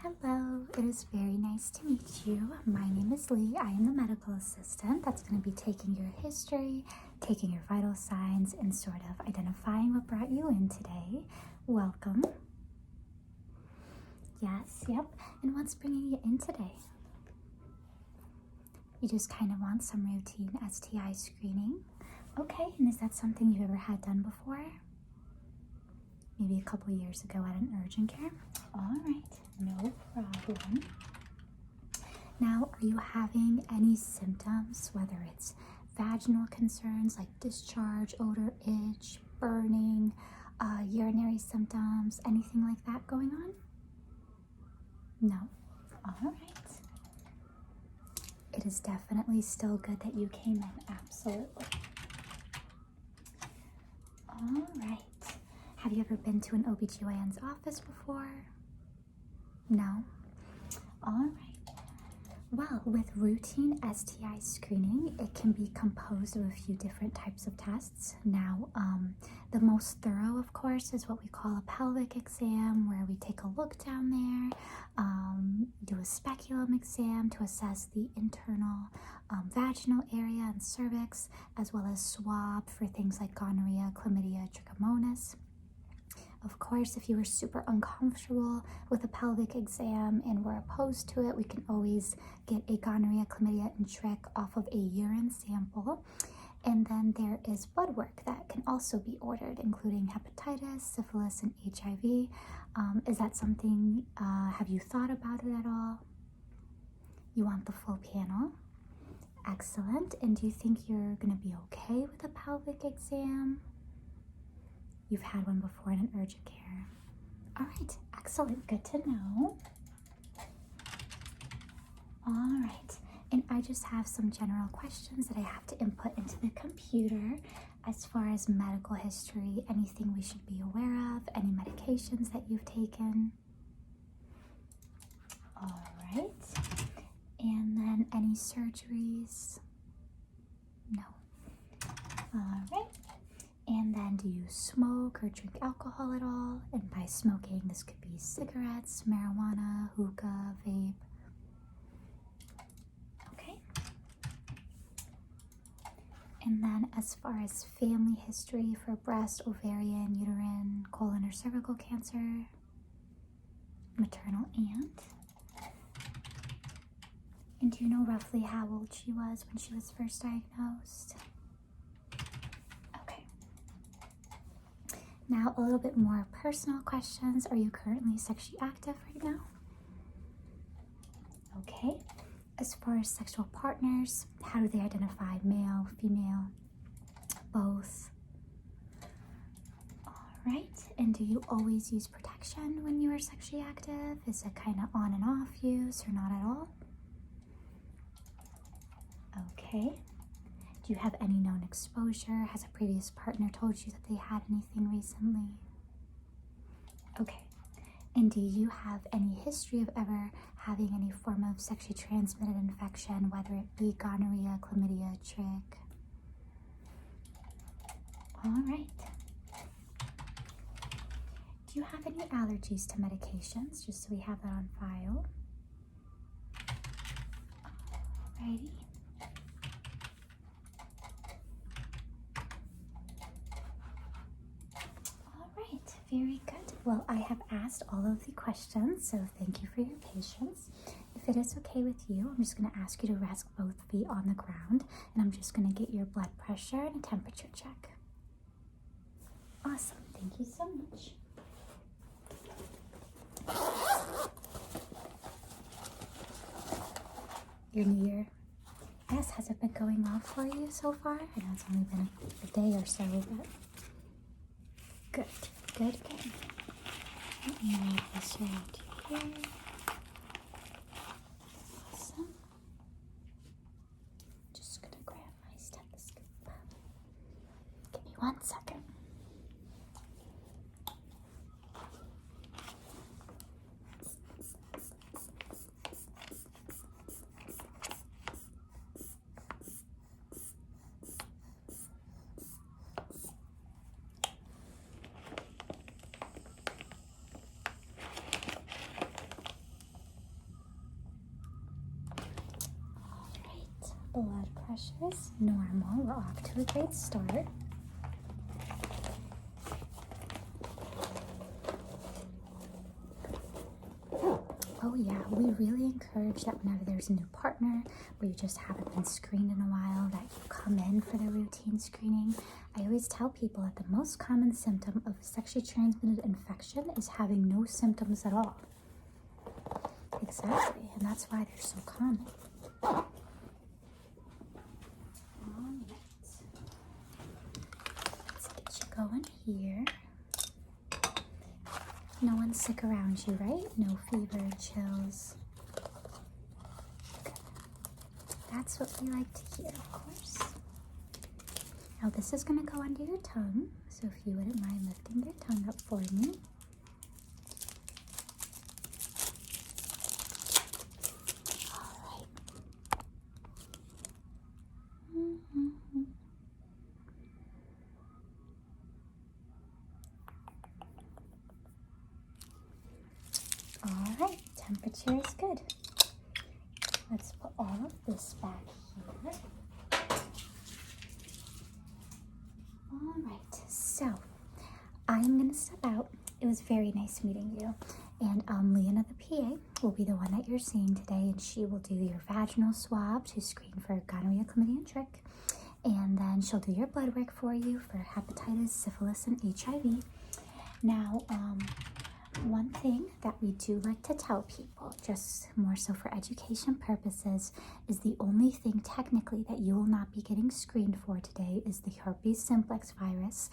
Hello, it is very nice to meet you. My name is Lee. I am the medical assistant that's going to be taking your history, taking your vital signs, and sort of identifying what brought you in today. Welcome. Yes, yep. And what's bringing you in today? You just kind of want some routine STI screening. Okay, and is that something you've ever had done before? Maybe a couple years ago at an urgent care? All right, no problem. Now, are you having any symptoms, whether it's vaginal concerns like discharge, odor, itch, burning, urinary symptoms, anything like that going on? No. All right. It is definitely still good that you came in, absolutely. All right. Have you ever been to an OBGYN's office before? No? All right. Well, with routine STI screening, it can be composed of a few different types of tests. Now, the most thorough, of course, is what we call a pelvic exam, where we take a look down there, do a speculum exam to assess the internal vaginal area and cervix, as well as swab for things like gonorrhea, chlamydia, trichomonas. Of course, if you were super uncomfortable with a pelvic exam and were opposed to it, we can always get a gonorrhea, chlamydia, and trick off of a urine sample. And then there is blood work that can also be ordered, including hepatitis, syphilis, and HIV. Is that something, have you thought about it at all? You want the full panel? Excellent. And do you think you're going to be okay with a pelvic exam? You've had one before in an urgent care. All right, excellent, good to know. All right, and I just have some general questions that I have to input into the computer as far as medical history, anything we should be aware of, any medications that you've taken. All right, and then any surgeries? No. All right. And then, do you smoke or drink alcohol at all? And by smoking, this could be cigarettes, marijuana, hookah, vape. Okay. And then, as far as family history for breast, ovarian, uterine, colon, or cervical cancer, maternal aunt. And do you know roughly how old she was when she was first diagnosed? Now, a little bit more personal questions. Are you currently sexually active right now? Okay. As far as sexual partners, how do they identify? Male, female, both? All right. And do you always use protection when you are sexually active? Is it kind of on and off use or not at all? Okay. Do you have any known exposure? Has a previous partner told you that they had anything recently? Okay. And do you have any history of ever having any form of sexually transmitted infection, whether it be gonorrhea, chlamydia, trick? All right. Do you have any allergies to medications, just so we have that on file? Alrighty. Very good. Well, I have asked all of the questions, so thank you for your patience. If it is okay with you, I'm just going to ask you to rest both feet on the ground, and I'm just going to get your blood pressure and a temperature check. Awesome. Thank you so much. Your New Year, yes, has it been going well for you so far? I know it's only been a day or so, but good. Good, good. Let me move this around here. Awesome. Just gonna grab my stethoscope. Give me 1 second. pressure is normal. We're off to a great start. Oh yeah, we really encourage that whenever there's a new partner or you just haven't been screened in a while, that you come in for the routine screening. I always tell people that the most common symptom of sexually transmitted infection is having no symptoms at all. Exactly, and that's why they're so common. All right. Let's get you going here. No one's sick around you, right? No fever, chills. That's what we like to hear, of course. Now this is going to go under your tongue, so if you wouldn't mind lifting your tongue up for me. All right. All right, temperature is good. Let's put all of this back here. All right, so I'm gonna step out. It was very nice meeting you. And Leona, the PA, will be the one that you're seeing today, and she will do your vaginal swab to screen for gonorrhea, chlamydia, and trick. And then she'll do your blood work for you for hepatitis, syphilis, and HIV. Now, one thing that we do like to tell people, just more so for education purposes, is the only thing technically that you will not be getting screened for today is the herpes simplex virus.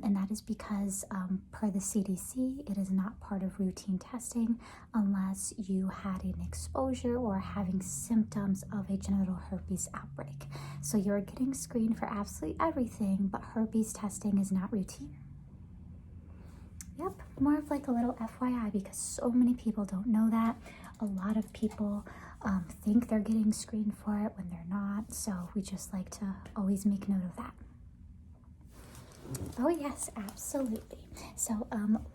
And that is because per the CDC, it is not part of routine testing unless you had an exposure or having symptoms of a genital herpes outbreak. So you're getting screened for absolutely everything, but herpes testing is not routine. Yep, more of like a little FYI because so many people don't know that. A lot of people think they're getting screened for it when they're not. So we just like to always make note of that. Oh yes, absolutely. So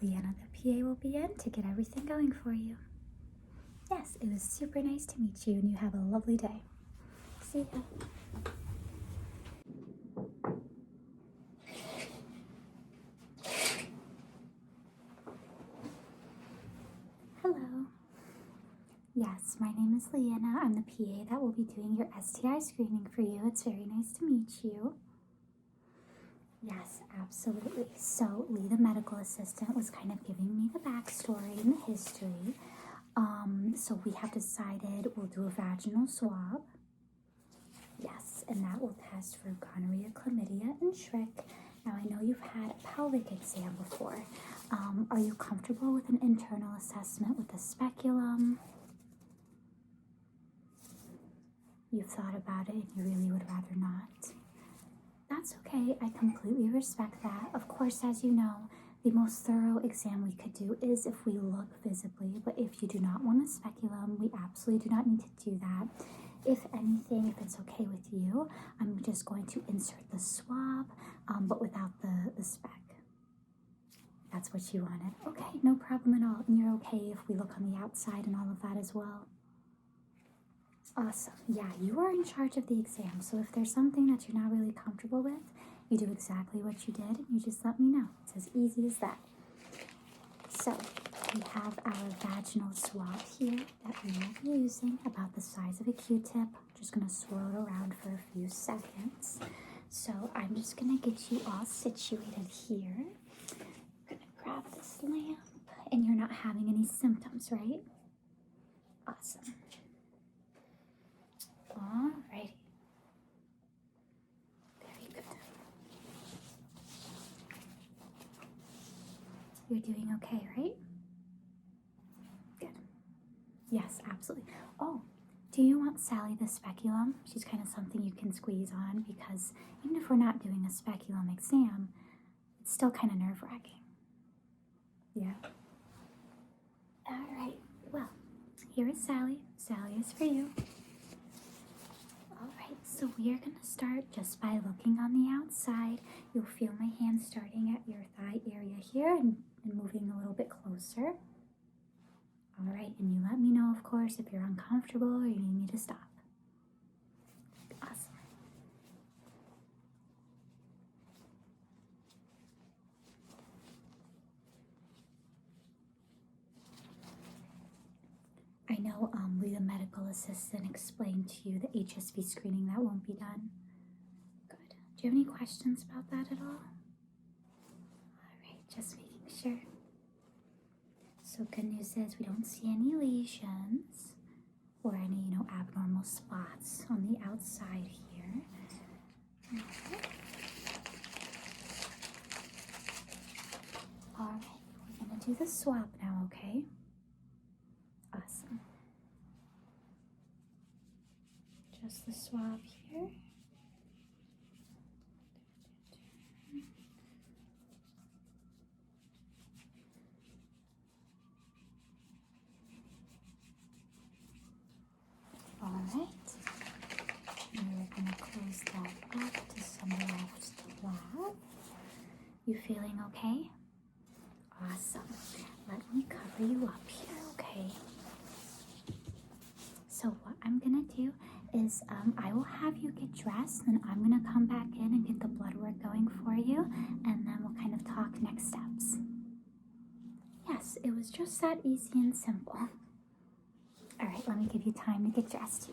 Leanna, the PA, will be in to get everything going for you. Yes, it was super nice to meet you and you have a lovely day. See ya. Hello. Yes, my name is Leanna. I'm the PA that will be doing your STI screening for you. It's very nice to meet you. Yes, absolutely. So Lee, the medical assistant, was kind of giving me the backstory and the history. So we have decided we'll do a vaginal swab. Yes, and that will test for gonorrhea, chlamydia, and trick. Now I know you've had a pelvic exam before. Are you comfortable with an internal assessment with a speculum? You've thought about it and you really would rather not. That's okay, I completely respect that. Of course, as you know, the most thorough exam we could do is if we look visibly, but if you do not want a speculum, we absolutely do not need to do that. If anything, if it's okay with you, I'm just going to insert the swab, but without the spec. That's what you wanted. Okay, no problem at all. And you're okay if we look on the outside and all of that as well? Awesome. Yeah, you are in charge of the exam, so if there's something that you're not really comfortable with, you do exactly what you did and you just let me know. It's as easy as that. So we have our vaginal swab here that we will be using, about the size of a Q-tip. I'm just going to swirl it around for a few seconds. So I'm just going to get you all situated here. I'm going to grab this lamp, and you're not having any symptoms, right? Awesome. Alrighty. Very good. You're doing okay, right? Good. Yes, absolutely. Oh, do you want Sally the speculum? She's kind of something you can squeeze on because even if we're not doing a speculum exam, it's still kind of nerve-wracking. Yeah. Alright, well, here is Sally. Sally is for you. Alright, so we are going to start just by looking on the outside. You'll feel my hand starting at your thigh area here and moving a little bit closer. Alright, and you let me know, of course, if you're uncomfortable or you need me to stop. Awesome. I know we, the medical assistant, explained to you the HSV screening that won't be done. Good. Do you have any questions about that at all? All right, just making sure. So good news is we don't see any lesions or any, abnormal spots on the outside here. Okay. All right, we're gonna do the swab now, okay? Awesome. Just the swab here. All right. Now we're going to close that up to send it off to the lab. You feeling okay? Awesome. Let me cover you up here, okay? So what I'm going to do is I will have you get dressed, and I'm going to come back in and get the blood work going for you, and then we'll kind of talk next steps. Yes, it was just that easy and simple. All right, let me give you time to get dressed.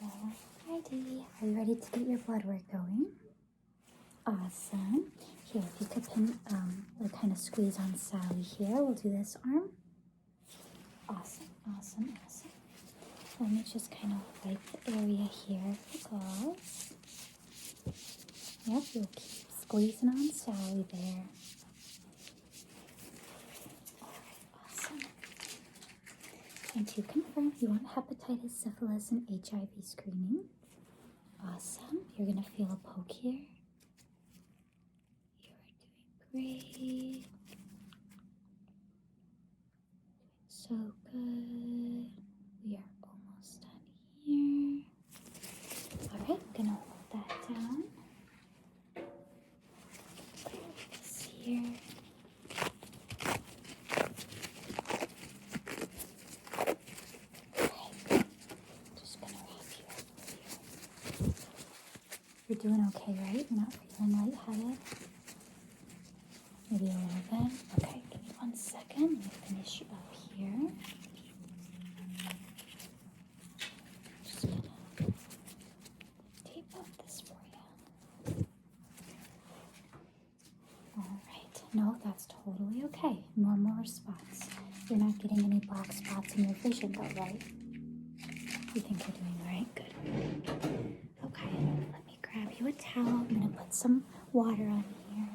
Alrighty, are you ready to get your blood work going? Awesome. Here, if you could pin, kind of squeeze on Sally here. We'll do this arm. Awesome, awesome, awesome. Let me just kind of wipe the area here if it goes. Yep, you'll keep squeezing on Sally there. And to confirm, you want hepatitis, syphilis, and HIV screening. Awesome. You're going to feel a poke here. You are doing great. So good. We are almost done here. All right, I'm going to hold that down. This here. You're doing okay, right? You're not feeling lightheaded? Maybe a little bit? Okay, give me 1 second. Let me finish you up here. Just gonna tape up this for you. Alright, no, that's totally okay. Normal response. You're not getting any black spots in your vision though, right? You think you're doing alright? Good. Okay, let me grab you a towel. I'm going to put some water on here.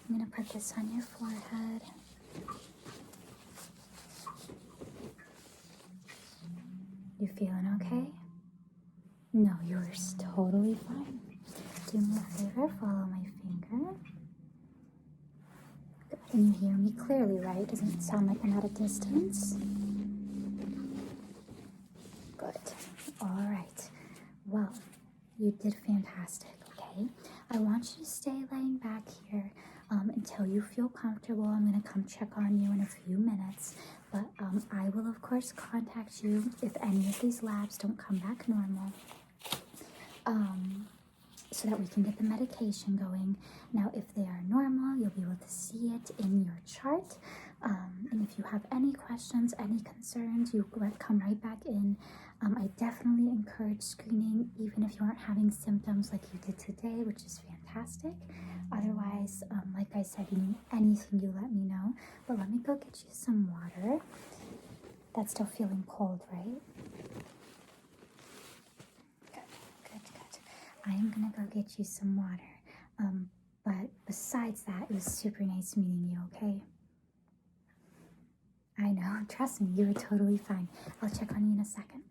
I'm going to put this on your forehead. You feeling okay? No, you're totally fine. Do me a favor, follow my finger. Good. And you hear me clearly, right? Doesn't it sound like I'm at a distance? Good. All right. Well, you did fantastic, okay? I want you to stay laying back here until you feel comfortable. I'm going to come check on you in a few minutes. But I will, of course, contact you if any of these labs don't come back normal. So that we can get the medication going. Now, if they are normal, you'll be able to see it in your chart. And if you have any questions, any concerns, you come right back in. I definitely encourage screening, even if you aren't having symptoms like you did today, which is fantastic. Otherwise, like I said, you need anything, you let me know. But let me go get you some water. That's still feeling cold, right? I am going to go get you some water. But besides that, it was super nice meeting you, okay? I know. Trust me, you were totally fine. I'll check on you in a second.